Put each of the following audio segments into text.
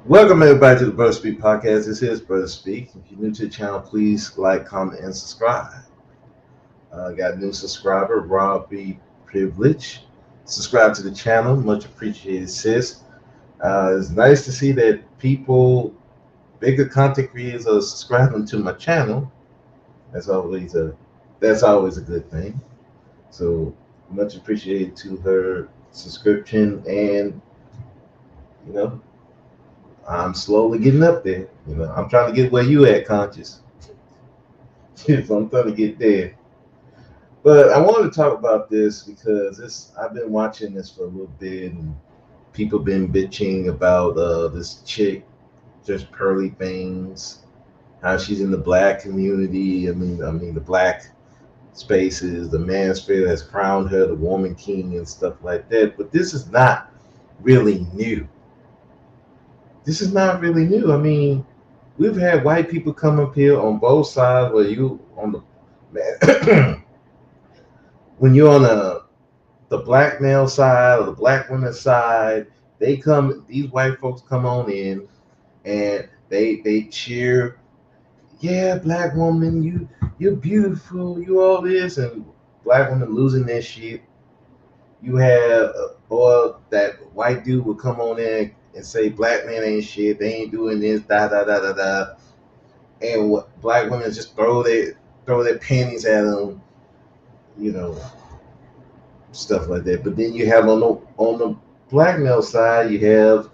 Welcome everybody to the Brother Speak podcast. This is Brother Speak. If you're new to the channel, please like, comment, and subscribe. Got a new subscriber, Robbie Privilege. Subscribe to the channel, much appreciated, sis. It's nice to see that people, bigger content creators, are subscribing to my channel. That's always a good thing. So much appreciated to her subscription, and I'm slowly getting up there. I'm trying to get where you at, Conscious. So I'm trying to get there. But I wanted to talk about this because I've been watching this for a little bit, and people been bitching about this chick, JustPearlyThings, how she's in the black community. I mean the black spaces, the manosphere has crowned her the woman king and stuff like that. But this is not really new. This is not really new. I mean, we've had white people come up here on both sides. Where you on the when you're on the black male side or the black women's side, these white folks come on in and they cheer, yeah, black woman, you're beautiful, you all this, and black women losing their shit. You have or that white dude would come on in and say black man ain't shit, they ain't doing this, da da da da da, and what black women just throw their panties at them, stuff like that. But then you have on the black male side, you have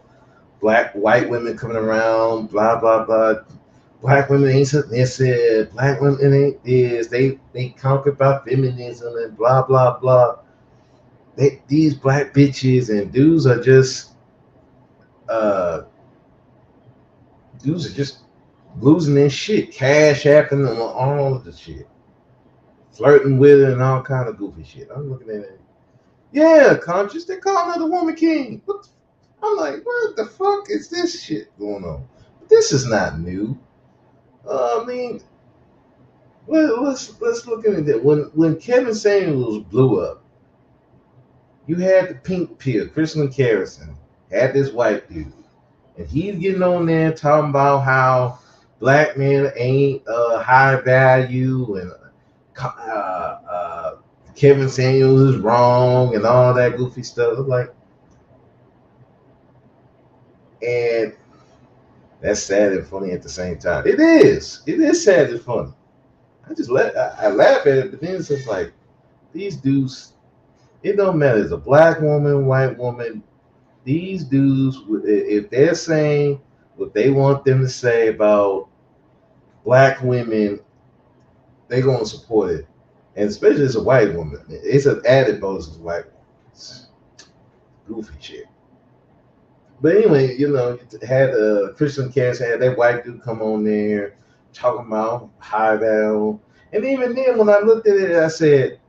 white women coming around, blah blah blah. Black women ain't submissive. Black women ain't this. They talk about feminism and blah blah blah. These black bitches and dudes are just losing their shit, cash apping and all of the shit, flirting with it and all kind of goofy shit. I'm looking at it. Yeah, Conscious, they call her the woman king. I'm like, what the fuck is this shit going on? This is not new. I mean, let's look at it. When Kevin Samuels blew up, you had the pink pill, Christian Carrison, had this white dude, and he's getting on there talking about how black men ain't high value, and Kevin Samuels is wrong and all that goofy stuff. I'm like, and that's sad and funny at the same time. It is sad and funny. I laugh at it, but then it's just like, these dudes, it don't matter. It's a black woman, white woman. These dudes, if they're saying what they want them to say about black women, they're going to support it. And especially as a white woman. It's an added bonus as a white woman. It's goofy shit. But anyway, had Christian Cass had that white dude come on there talking about high value. And even then, when I looked at it, I said,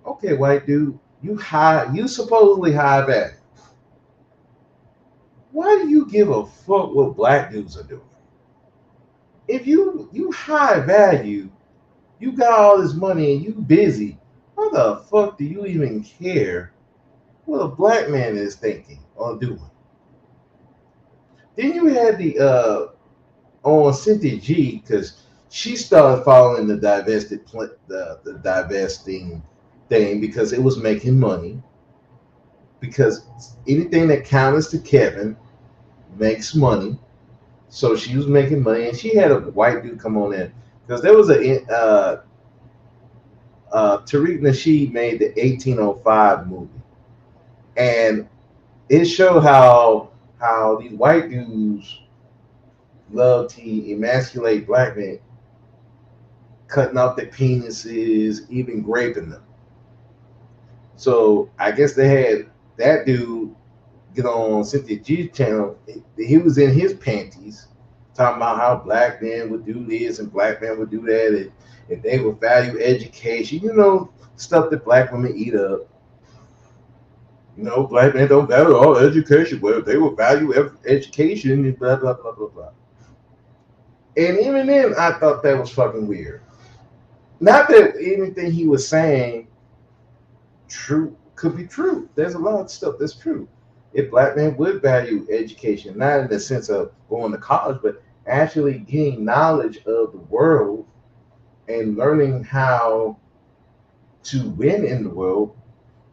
okay, white dude, you supposedly high value. Why do you give a fuck what black dudes are doing? If you high value, you got all this money and you busy, why the fuck do you even care what a black man is thinking or doing? Then you had the on Cynthia G, because she started following the divesting thing because it was making money. Because anything that counters to Kevin makes money. So she was making money, and she had a white dude come on in because there was Tariq Nasheed made the 1805 movie, and it showed how these white dudes love to emasculate black men, cutting off their penises, even raping them. So I guess they had that dude get on Cynthia G's channel. He was in his panties, talking about how black men would do this and black men would do that, and if they would value education, stuff that black women eat up. Black men don't value all education, but if they would value education and blah blah blah blah blah. And even then, I thought that was fucking weird. Not that anything he was saying true could be true. There's a lot of stuff that's true. If black men would value education, not in the sense of going to college, but actually getting knowledge of the world and learning how to win in the world,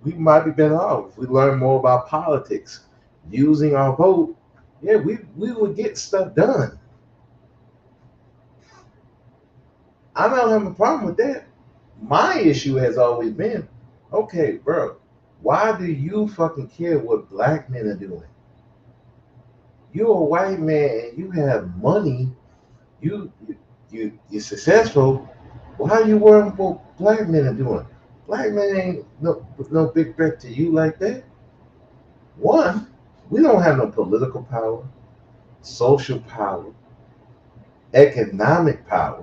we might be better off. If we learn more about politics, using our vote, yeah, we would get stuff done. I don't have a problem with that. My issue has always been, okay, bro, why do you fucking care what black men are doing? You're a white man and you have money. You're successful. Why are you worrying about what black men are doing? Black men ain't no big threat to you like that. One, we don't have no political power, social power, economic power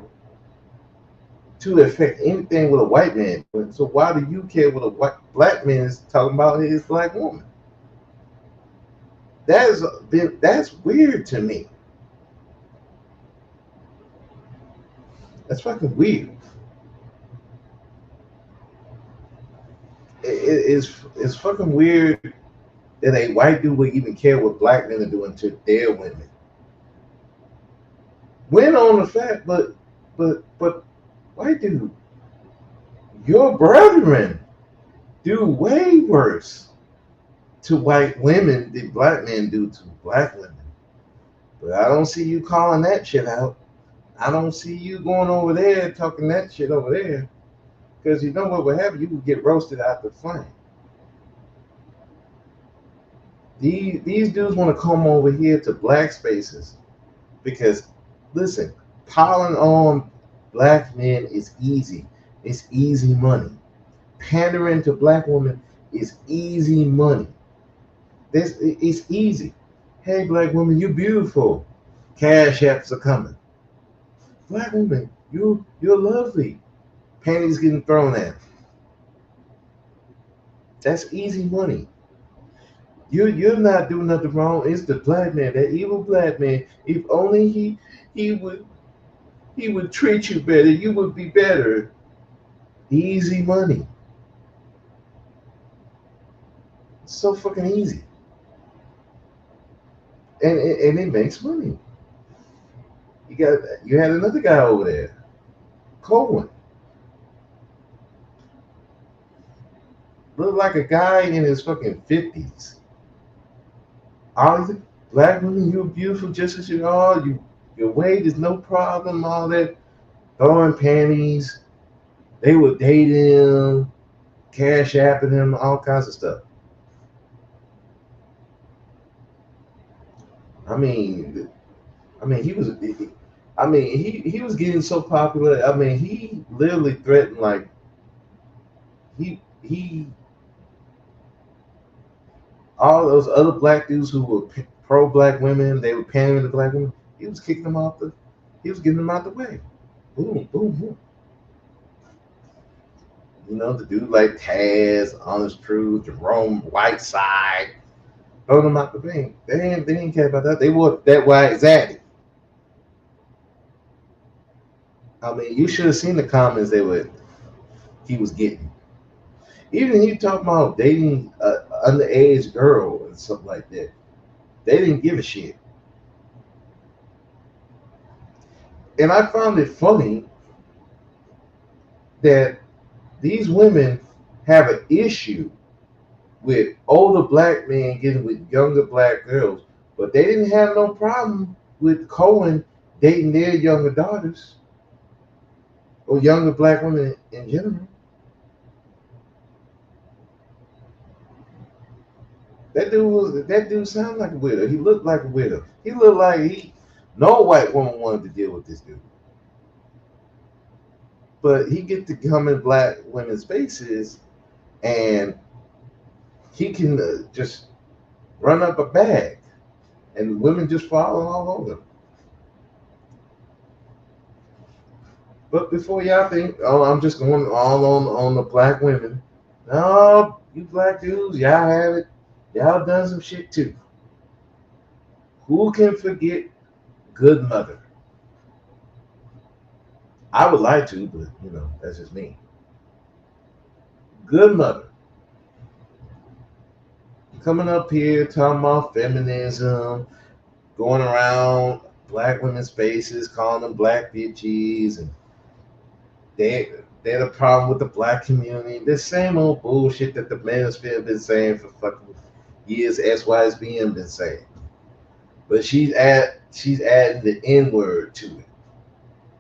to affect anything with a white man. So why do you care what a white black man is talking about his black woman? That's weird to me. That's fucking weird. It's fucking weird that a white dude would even care what black men are doing to their women. Win on the fact, but white dude, your brethren do way worse to white women than black men do to black women. But I don't see you calling that shit out. I don't see you going over there talking that shit over there. Because you know what would happen? You would get roasted out the flame. These dudes want to come over here to black spaces because, listen, piling on black men is easy. It's easy money. Pandering to black women is easy money. It's easy. Hey, black woman, you're beautiful. Cash apps are coming. Black woman, you're lovely. Panties getting thrown at. That's easy money. You're not doing nothing wrong. It's the black man, that evil black man. If only he would treat you better, you would be better. Easy money. It's so fucking easy. And it makes money. You had another guy over there, Cohen. Looked like a guy in his fucking 50s. All these black women, you're beautiful just as you are. Your weight is no problem. All that throwing panties. They were dating him, cash apping him, all kinds of stuff. I mean, he was. He was getting so popular. I mean, he literally threatened like he all those other black dudes who were pro black women. They were pandering to black women. He was kicking them out He was getting them out the way. Boom, boom, boom. The dude like Taz, Honest Truth, Jerome Whiteside, throw them out the ring. They didn't care about that. They were that white zaddy. I mean, you should have seen the comments he was getting. Even he talking about dating an underage girl and stuff like that. They didn't give a shit. And I found it funny that these women have an issue with older black men getting with younger black girls, but they didn't have no problem with Cohen dating their younger daughters or younger black women in general. That dude sounded like a widow. He looked like a widow. He looked like no white woman wanted to deal with this dude. But he get to come in black women's spaces and he can just run up a bag and women just falling all over him. But before y'all think, oh, I'm just going all on the black women. No, you black dudes, y'all have it. Y'all done some shit too. Who can forget Good Mother? I would like to, but that's just me. Good Mother. Coming up here talking about feminism, going around black women's spaces, calling them black bitches, and they're the problem with the black community. This same old bullshit that the manosphere have been saying for fucking years, SYSBM been saying. But she's adding the N word to it.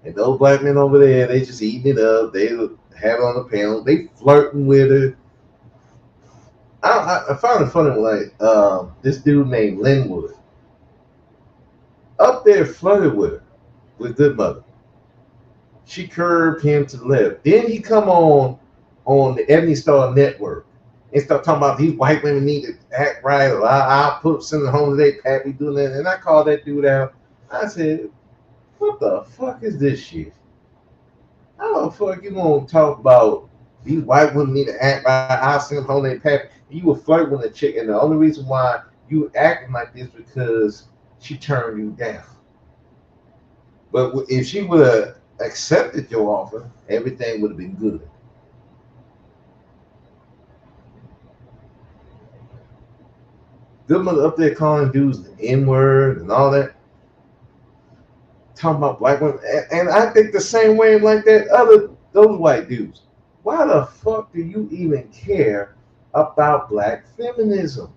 And those black men over there, they just eating it up. They have it on the panel. They flirting with her. I found it funny, like this dude named Linwood up there flirted with her, with Good Mother. She curved him to the left. Then he come on the Ebony Star Network and start talking about these white women need to act right, or I'll put send them home today, Pat, we doing that. And I called that dude out. I said, what the fuck is this shit? How the fuck you gonna talk about these white women need to act right, I'll send them home today, Pat? You were flirting with a chick, and the only reason why you acting like this because she turned you down. But if she would have accepted your offer, everything would have been good. Good Mother up there calling dudes the N word and all that, talking about black women, and I think the same way like those white dudes. Why the fuck do you even care about black feminism?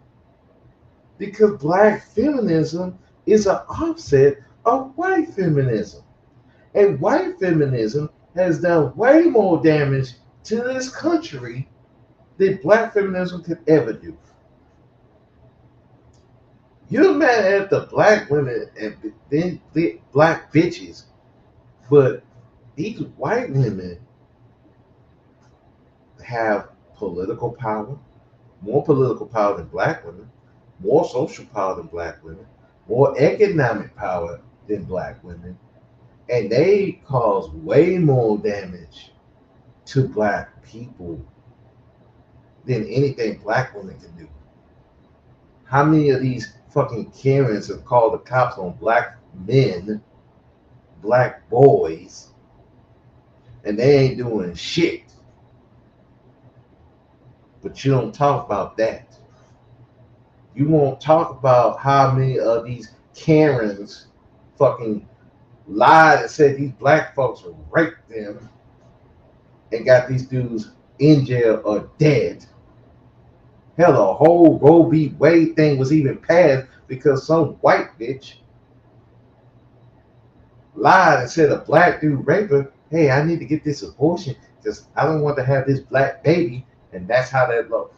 Because black feminism is an offset of white feminism. And white feminism has done way more damage to this country than black feminism could ever do. You're mad at the black women and then the black bitches, but these white women have political power, more political power than black women, more social power than black women, more economic power than black women, and they cause way more damage to black people than anything black women can do. How many of these fucking Karens have called the cops on black men, black boys, and they ain't doing shit? But you don't talk about that. You won't talk about how many of these Karens fucking lied and said these black folks raped them and got these dudes in jail or dead. Hell, the whole Roe v. Wade thing was even passed because some white bitch lied and said a black dude raped her. Hey, I need to get this abortion because I don't want to have this black baby. And that's how that law,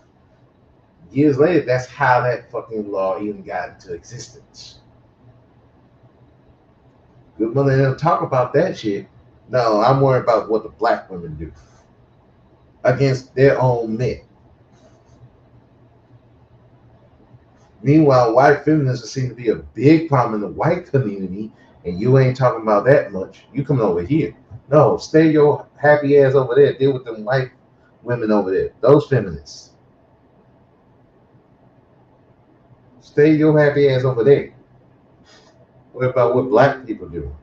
years later, that's how that fucking law even got into existence. Good Mother didn't talk about that shit. No, I'm worried about what the black women do against their own men. Meanwhile, white feminism seem to be a big problem in the white community, and you ain't talking about that much. You coming over here. No, stay your happy ass over there. Deal with them white women over there. Those feminists. Stay your happy ass over there. What about what black people do?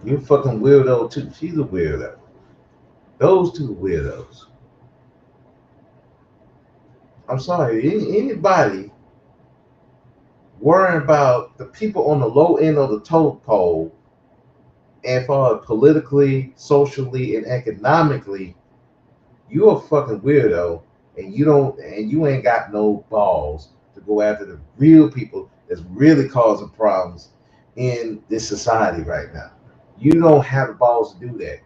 You fucking weirdo too. She's a weirdo. Those two weirdos. I'm sorry. Anybody worrying about the people on the low end of the totem pole and for politically, socially, and economically, you're a fucking weirdo, and you ain't got no balls to go after the real people that's really causing problems in this society right now. You don't have the balls to do that.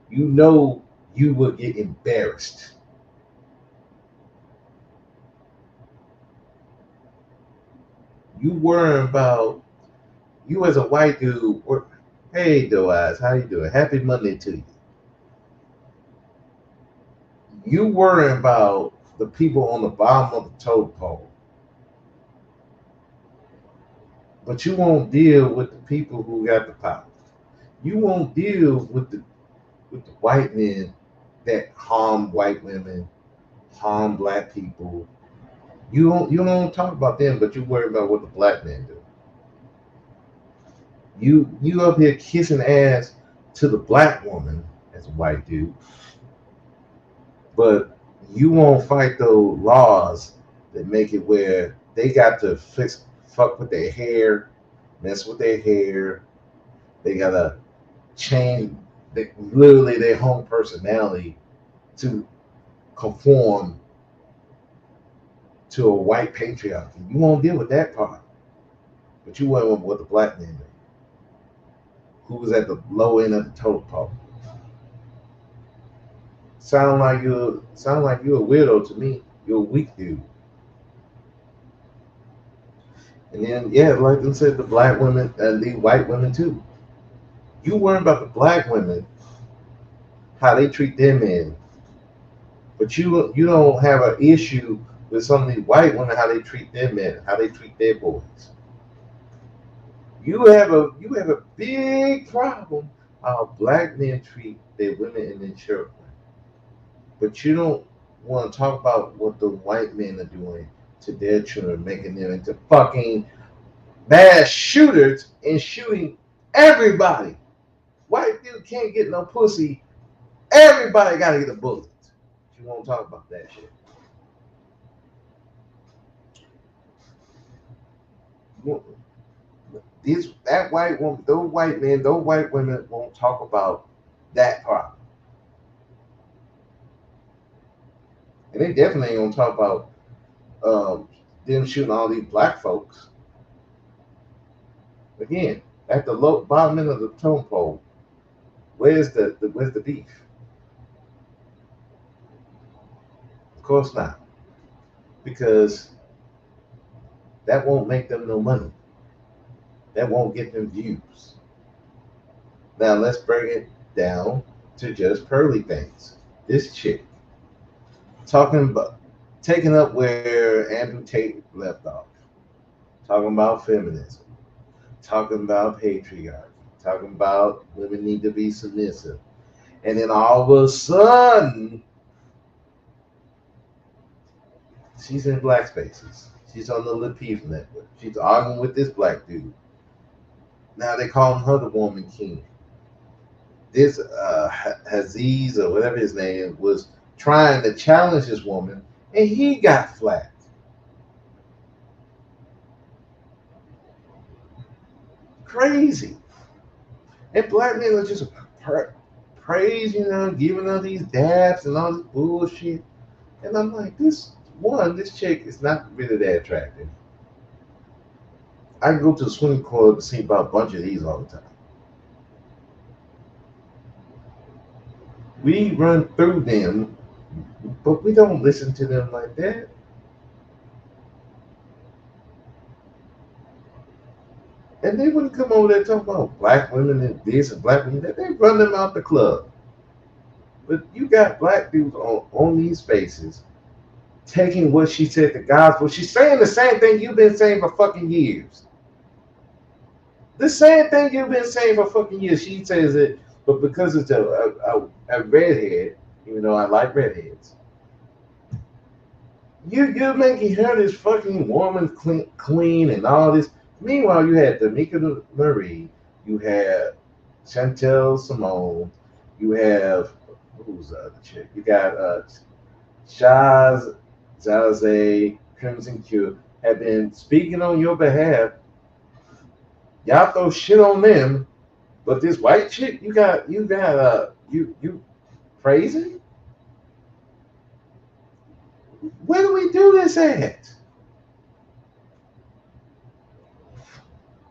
You know you will get embarrassed. You worry about you as a white dude. Hey, Doe Eyes, how you doing? Happy Monday to you. You worry about the people on the bottom of the totem pole, but you won't deal with the people who got the power. You won't deal with the white men that harm white women, harm black people. You don't talk about them, but you worry about what the black men do. You up here kissing ass to the black woman as a white dude, but you won't fight those laws that make it where they got to fuck with their hair, mess with their hair. They gotta change literally their whole personality to conform to a white patriarchy. You won't deal with that part, but you went with what the black man did, who was at the low end of the totem pole. Sound like you're a weirdo to me. You're a weak dude. And then yeah, like I said, the black women and the white women too. You worry about the black women, how they treat their men, but you don't have an issue with some of these white women how they treat their men, how they treat their boys. You have a big problem how black men treat their women and their children, but you don't want to talk about what the white men are doing to their children, making them into fucking mass shooters and shooting everybody. White dude can't get no pussy. Everybody got to get a bullet. You won't talk about that shit. That white woman, those white men, those white women won't talk about that problem, and they definitely ain't gonna talk about them shooting all these black folks. Again, at the low bottom end of the totem pole, where's the beef? Of course not, because that won't make them no money. That won't get them views. Now let's bring it down to just pearly things. This chick talking about taking up where Andrew Tate left off, talking about feminism, talking about patriarchy, talking about women need to be submissive, and then all of a sudden she's in black spaces. She's on the Latif network. She's arguing with this black dude. Now they calling her the woman king. This Haziz or whatever his name was trying to challenge this woman, and he got flat. Crazy. And black men are just praising her, giving her these dabs and all this bullshit. And I'm like, this chick is not really that attractive. I can go to the swimming club and see about a bunch of these all the time. We run through them, but we don't listen to them like that. And they wouldn't come over there talking about black women and this and black women that. They run them out the club. But you got black dudes on these spaces taking what she said to gospel. She's saying the same thing you've been saying for fucking years. The same thing you've been saying for fucking years. She says it, but because it's a redhead, even though I like redheads, you're making her this fucking woman clean and all this. Meanwhile, you had Tamika Marie, you had Chantel Simone, you have who's the other chick? You got Shaz, Zaze, Crimson Q have been speaking on your behalf. Y'all throw shit on them, but this white chick, you crazy? Where do we do this at?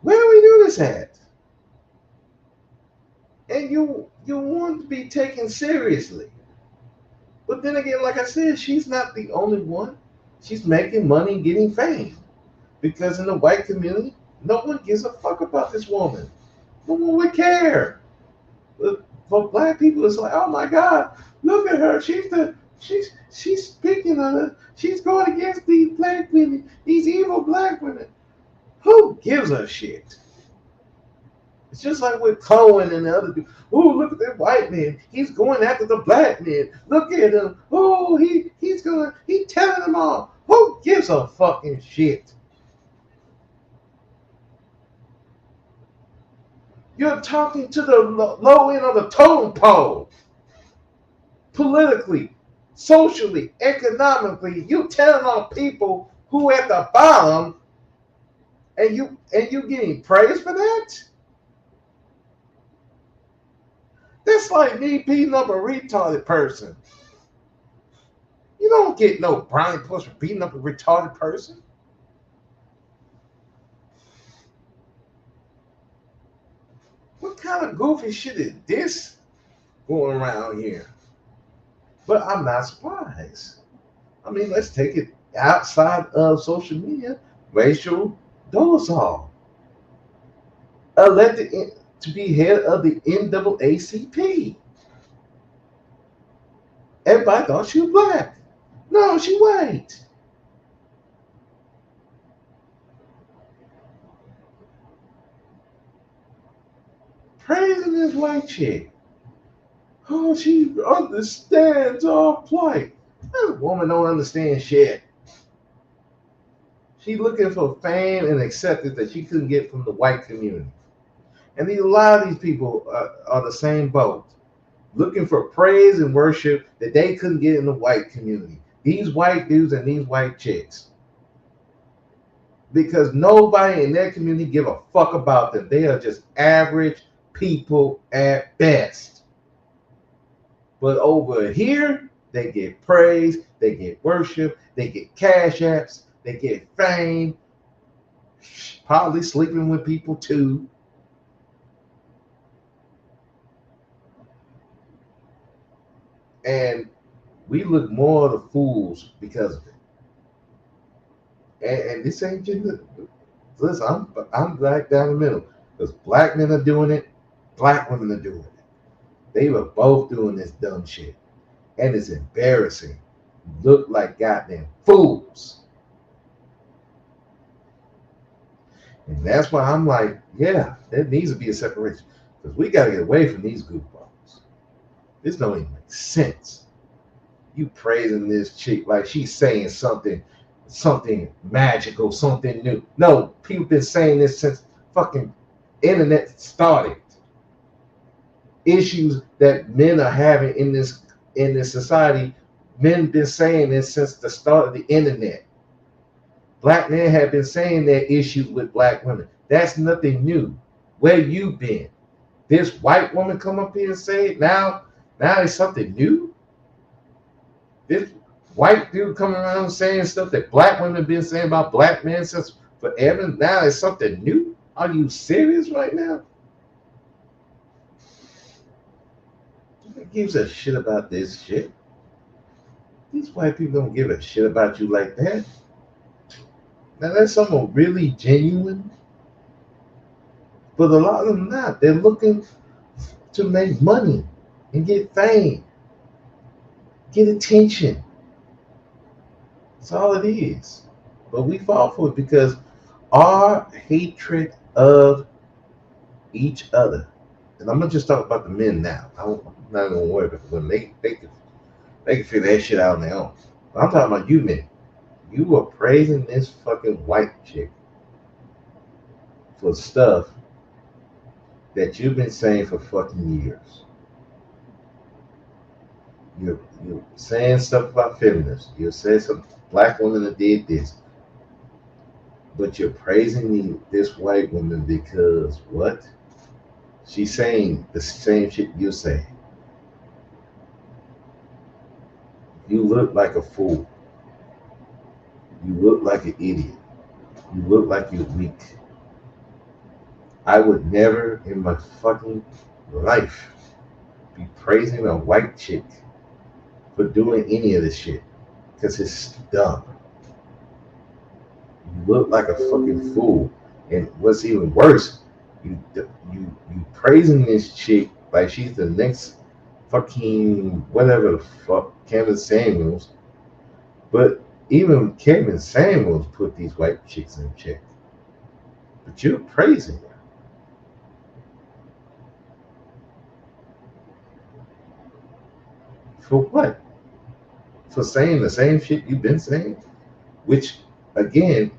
Where do we do this at? And you want to be taken seriously. But then again, like I said, she's not the only one. She's making money getting fame. Because in the white community, no one gives a fuck about this woman. No one would care. But for black people, it's like, oh my God, look at her. She's speaking on it. She's going against these black women, these evil black women. Who gives a shit? It's just like with Cohen and the other dude. Oh, look at that white man. He's going after the black man. Look at him. Oh, he's telling them all. Who gives a fucking shit? You're talking to the low end of the totem pole. Politically, socially, economically. You telling on people who at the bottom, and you getting praise for that? That's like me beating up a retarded person. You don't get no brownie points for beating up a retarded person. What kind of goofy shit is this going around here? But I'm not surprised. I mean, let's take it outside of social media. Rachel Dolezal, elected to be head of the NAACP. Everybody thought she was black. No, she white. Praising this white chick. Oh, she understands our plight. This woman don't understand shit. She's looking for fame and acceptance that she couldn't get from the white community. And a lot of these people are the same boat. Looking for praise and worship that they couldn't get in the white community. These white dudes and these white chicks. Because nobody in their community give a fuck about them. They are just average people at best. But over here, they get praise, they get worship, they get cash apps, they get fame, probably sleeping with people too. And we look more of the fools because of it. And this ain't just, listen, I'm black down the middle. Because black men are doing it, black women are doing it. They were both doing this dumb shit. And it's embarrassing. Look like goddamn fools. And that's why I'm like, yeah, there needs to be a separation. Because we got to get away from these goofballs. This don't even make sense. You praising this chick like she's saying something magical, something new. No, people been saying this since fucking internet started. Issues that men are having in this society, men been saying this since the start of the internet. Black men have been saying their issues with black women. That's nothing new. Where you been? This white woman come up here and say it now it's something new? This white dude coming around saying stuff that black women have been saying about black men since forever. Now it's something new? Are you serious right now? Who gives a shit about this shit? These white people don't give a shit about you like that. Now that's someone really genuine. But a lot of them not. They're looking to make money and get fame, get attention. That's all it is. But we fall for it because our hatred of each other. And I'm gonna just talk about the men now. I'm not gonna worry about the women. They can figure that shit out on their own. But I'm talking about you men. You are praising this fucking white chick for stuff that you've been saying for fucking years. You're saying stuff about feminists. You're saying some black woman that did this. But you're praising this white woman because what? She's saying the same shit you're saying. You look like a fool. You look like an idiot. You look like you're weak. I would never in my fucking life be praising a white chick for doing any of this shit because it's dumb. You look like a fucking fool. And what's even worse, you praising this chick like she's the next fucking whatever the fuck Kevin Samuels. But even Kevin Samuels put these white chicks in check. But you're praising her. For what? For saying the same shit you've been saying? Which, again,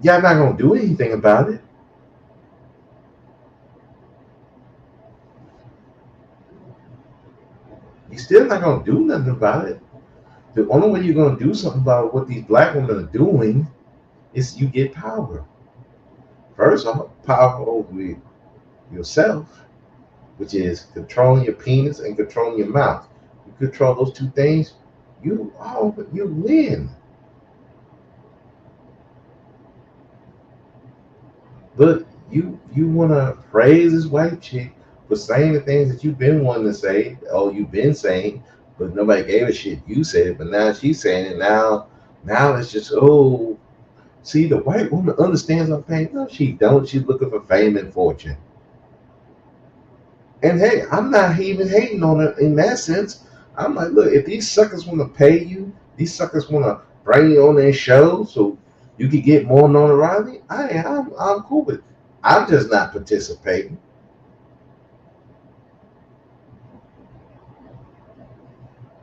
y'all not gonna do anything about it. You still not gonna do nothing about it. The only way you're gonna do something about what these black women are doing is you get power. First off, power over yourself, which is controlling your penis and controlling your mouth. You control those two things, you win. But you wanna praise this white chick for saying the things that you've been wanting to say, or you've been saying, but nobody gave a shit. You said it, but now she's saying it. Now it's just see, the white woman understands her pain. No, she don't. She's looking for fame and fortune. And hey, I'm not even hating on her in that sense. I'm like, look, if these suckers want to pay you, these suckers want to bring you on their show so you can get more notoriety, I'm cool with it. I'm just not participating.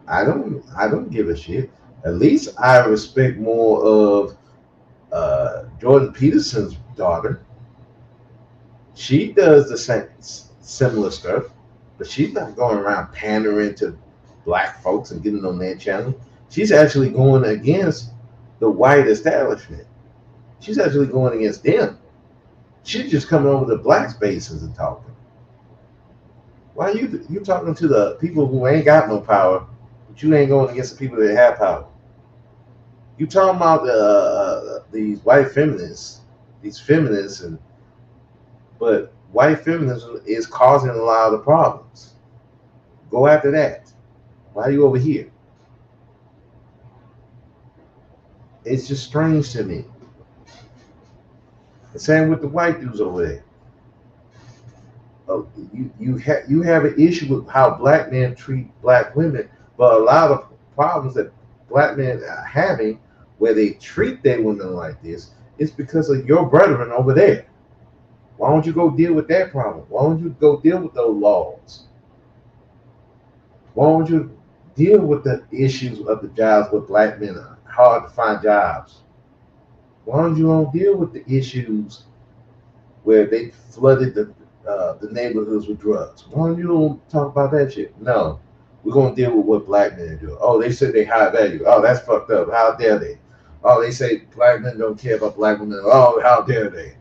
I don't give a shit. At least I respect more of Jordan Peterson's daughter. She does the same similar stuff, but she's not going around pandering to black folks and getting on their channel. She's actually going against the white establishment. She's actually going against them. She's just coming over to black spaces and talking. Why you talking to the people who ain't got no power, but you ain't going against the people that have power? You talking about these white feminists, these feminists, and but white feminism is causing a lot of the problems. Go after that. Why are you over here? It's just strange to me. The same with the white dudes over there. You have an issue with how black men treat black women, but a lot of problems that black men are having where they treat their women like this is because of your brethren over there. Why don't you go deal with that problem? Why don't you go deal with those laws? Why don't you deal with the issues of the jobs where black men are hard to find jobs? Why don't you don't deal with the issues where they flooded the neighborhoods with drugs? Why don't you don't talk about that shit? No, we're gonna deal with what black men do. Oh, they said they high value. Oh, that's fucked up. How dare they? Oh, they say black men don't care about black women. Oh, how dare they?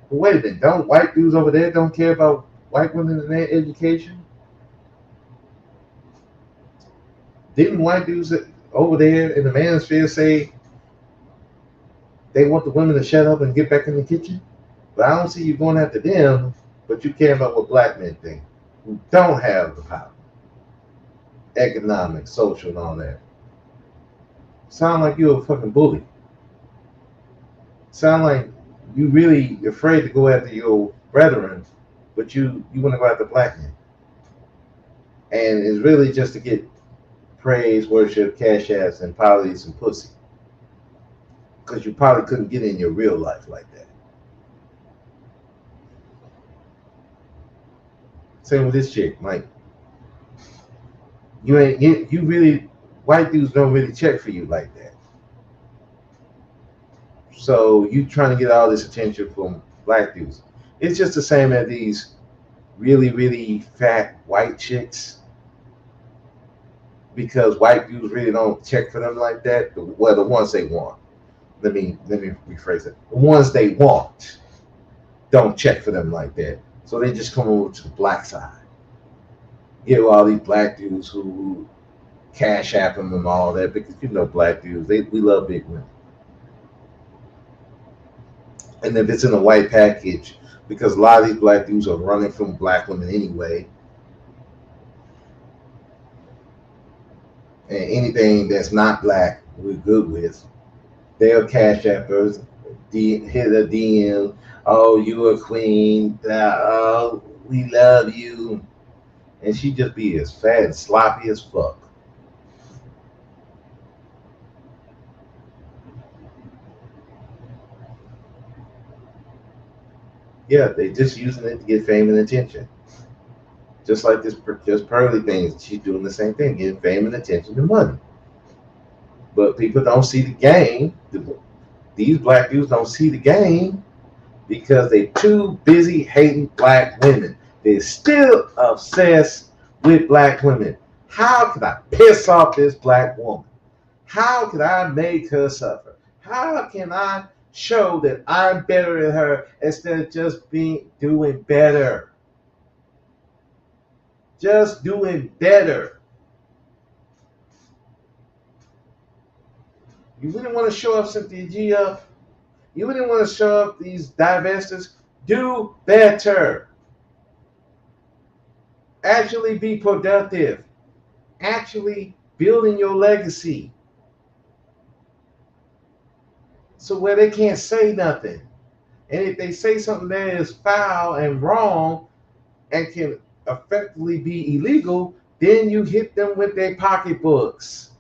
But wait a minute, don't white dudes over there don't care about white women and their education? Didn't white dudes over there in the manosphere say they want the women to shut up and get back in the kitchen? But I don't see you going after them, but you care about what black men think, who don't have the power, economic, social, and all that. Sound like you're a fucking bully. Sound like you really afraid to go after your brethren, but you want to go after black men. And it's really just to get praise, worship, cash apps, and probably some pussy. Because you probably couldn't get in your real life like that. Same with this chick, Mike. You really white dudes don't really check for you like that. So you trying to get all this attention from black dudes. It's just the same as these really, really fat white chicks. Because white dudes really don't check for them like that. Well, the ones they want. Let me rephrase it. The ones they want don't check for them like that. So they just come over to the black side. Get all these black dudes who cash app them and all that, because you know black dudes, we love big women. And if it's in a white package, because a lot of these black dudes are running from black women anyway, and anything that's not black we're good with. They'll cash app her, hit a DM. Oh, you a queen. Oh, we love you. And she just be as fat and sloppy as fuck. Yeah, they just using it to get fame and attention. Just like this, just Pearly things. She's doing the same thing, getting fame and attention and money. But people don't see the game. These black dudes don't see the game because they too busy hating black women. They're still obsessed with black women. How can I piss off this black woman? How can I make her suffer? How can I show that I'm better than her instead of just being doing better? Just doing better. You really want to show up Cynthia G up? You really want to show up these divestors? Do better. Actually be productive. Actually building your legacy. So where they can't say nothing. And if they say something that is foul and wrong and can effectively be illegal, then you hit them with their pocketbooks.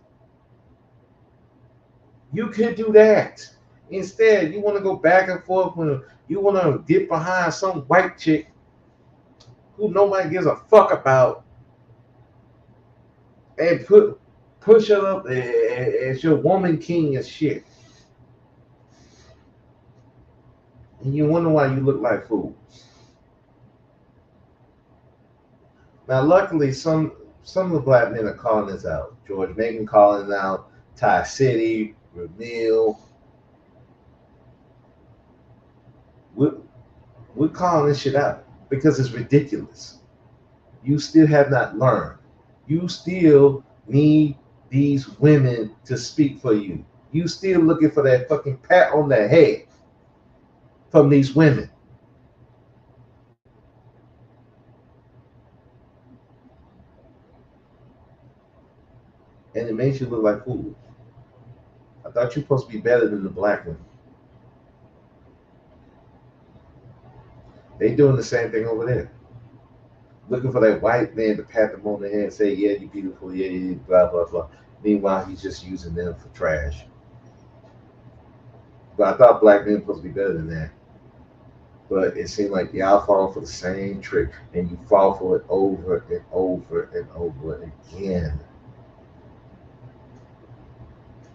You could do that. Instead, you want to go back and forth when you want to get behind some white chick who nobody gives a fuck about and push her up as your woman king and shit. And you wonder why you look like fools. Now, luckily, some of the black men are calling this out. George Megan calling it out. Ty City, Ramil. We're, we're calling this shit out because it's ridiculous. You still have not learned. You still need these women to speak for you. You still looking for that fucking pat on the head from these women. And it makes you look like fools. I thought you were supposed to be better than the black women. They doing the same thing over there. Looking for that white man to pat them on the head and say, yeah, you're beautiful, yeah, yeah, blah, blah, blah. Meanwhile, he's just using them for trash. But I thought black men were supposed to be better than that. But it seemed like y'all fall for the same trick and you fall for it over and over and over again.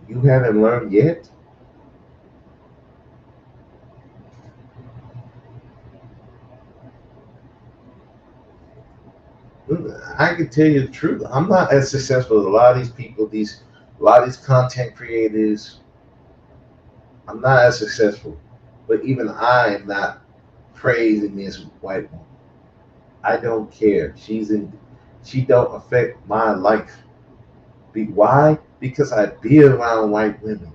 You haven't learned yet? I can tell you the truth. I'm not as successful as a lot of these people, a lot of these content creators. I'm not as successful. But even I am not praising this white woman. I don't care. She don't affect my life. Why? Because I be around white women.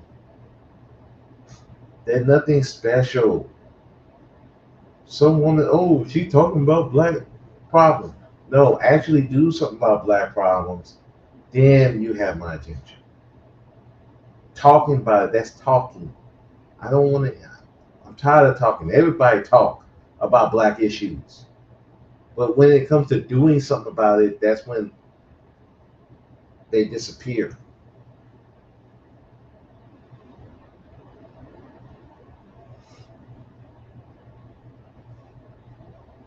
They're nothing special. Some woman, oh, she talking about black problems. No, actually do something about black problems. Then you have my attention. Talking about it, that's talking. I don't want to. I'm tired of talking. Everybody talk about black issues, but when it comes to doing something about it, that's when they disappear.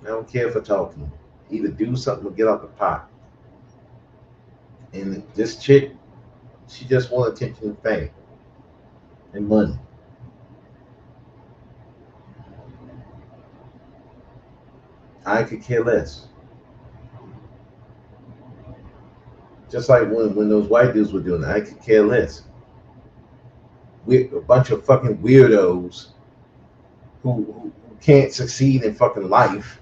I don't care for talking. Either do something or get off the pot. And this chick, she just want attention and fame and money. I could care less. Just like when those white dudes were doing it, I could care less. We're a bunch of fucking weirdos who can't succeed in fucking life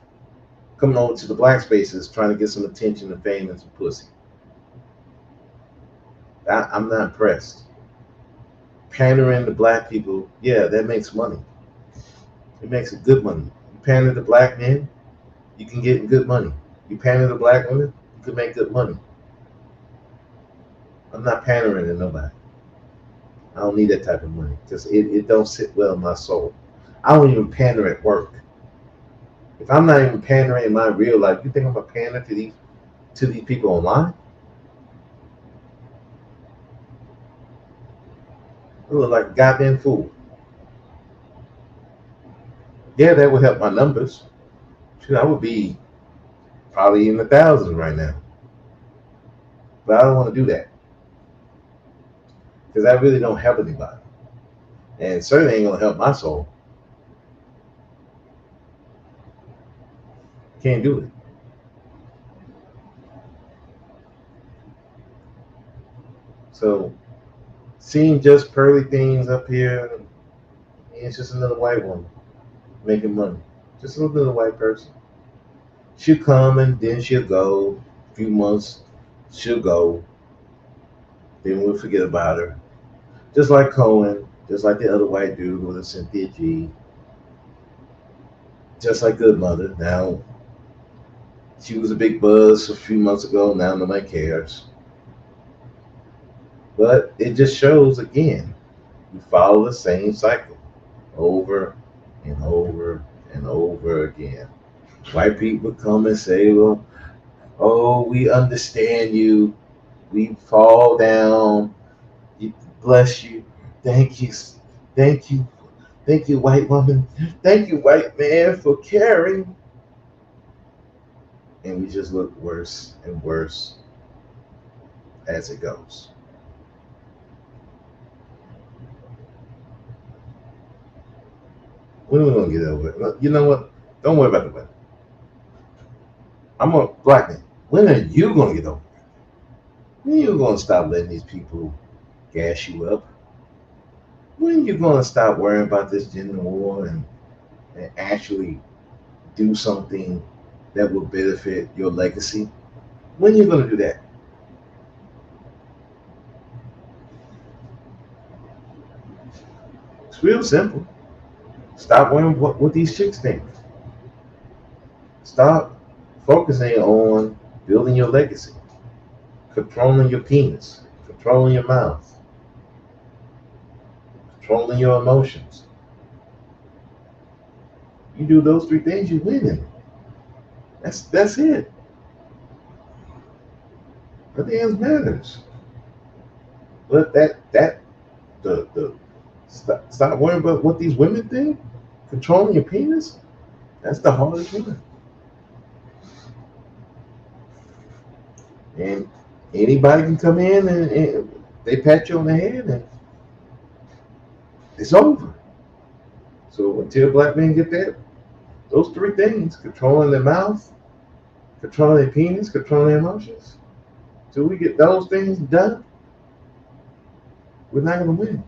coming over to the black spaces trying to get some attention and fame and some pussy. I'm not impressed. Pandering to black people, yeah, that makes money. It makes it good money. You pander to black men, you can get good money. You pander to black women, you can make good money. I'm not pandering to nobody. I don't need that type of money because it don't sit well in my soul. I don't even pander at work. If I'm not even pandering in my real life, you think I'm gonna pander to these people online? I look like a goddamn fool. Yeah, that would help my numbers. Shoot, I would be probably in the thousands right now. But I don't want to do that because I really don't help anybody, and certainly ain't gonna help my soul. Can't do it. So seeing just pearly things up here, it's just another white woman making money. Just a little white person. She'll come and then she'll go. A few months, she'll go. Then we'll forget about her. Just like Cohen, just like the other white dude with a Cynthia G, just like Good Mother. Now, she was a big buzz a few months ago. Now nobody cares. But it just shows again, we follow the same cycle over and over and over again. White people come and say, well, oh, we understand you. We fall down. Bless you. Thank you. Thank you. Thank you, white woman. Thank you, white man, for caring. And we just look worse and worse as it goes. When are we gonna get over it? You know what? Don't worry about the weather. I'm a black man. When are you gonna get over it? When are you gonna stop letting these people gas you up? When are you gonna stop worrying about this gender war and actually do something that will benefit your legacy? When are you gonna do that? It's real simple. Stop worrying what these chicks think. Stop focusing on building your legacy, controlling your penis, controlling your mouth, controlling your emotions. You do those three things, you win. That's it. Nothing else matters. But the stop worrying about what these women think. Controlling your penis. That's the hardest one. And anybody can come in and they pat you on the head and it's over. So until black men get that, those three things, controlling their mouth, controlling their penis, controlling their emotions, till we get those things done, we're not going to win.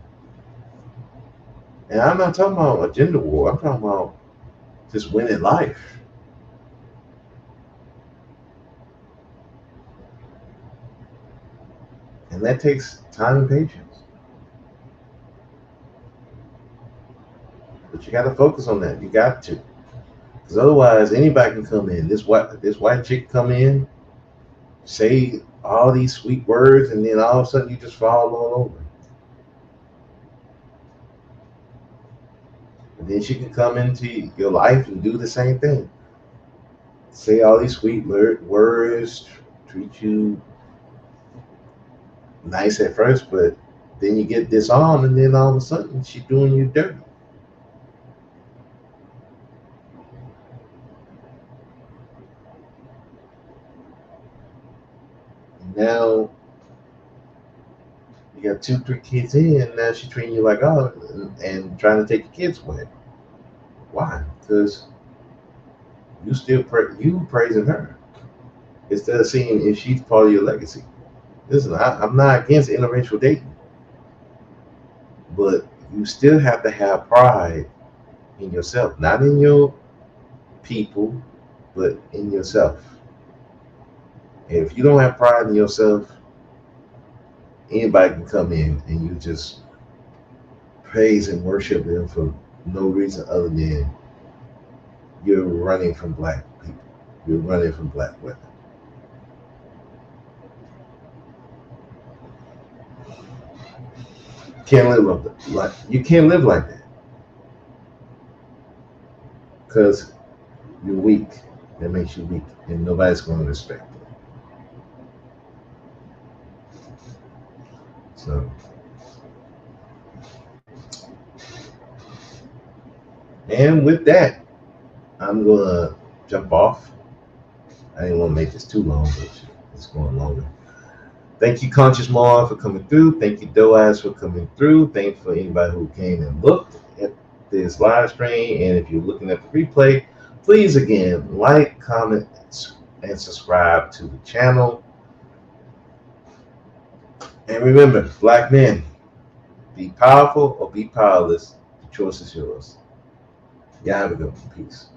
And I'm not talking about a gender war. I'm talking about just winning life. And that takes time and patience. But you got to focus on that. You got to. Because otherwise, anybody can come in. This white chick come in, say all these sweet words, and then all of a sudden you just fall all over. And then she can come into your life and do the same thing. Say all these sweet words, treat you nice at first, but then you get disarmed, and then all of a sudden she's doing you dirty. And now you got 2, 3 kids in, and now she's treating you like oh, and trying to take your kids away. Why? Because you praising her instead of seeing if she's part of your legacy. Listen, I'm not against interracial dating, but you still have to have pride in yourself, not in your people, but in yourself. And if you don't have pride in yourself, anybody can come in and you just praise and worship them for no reason other than you're running from black people. You're running from black women. Can't live like you can't live like that because you're weak. That makes you weak, and nobody's going to respect it. So, and with that, I'm gonna jump off. I didn't want to make this too long, but it's going longer. Thank you, Conscious Mar, for coming through. Thank you, Doaz, for coming through. Thanks for anybody who came and looked at this live stream. And if you're looking at the replay, please again like, comment, and subscribe to the channel. And remember, black men, be powerful or be powerless. The choice is yours. Y'all have a good one. Peace.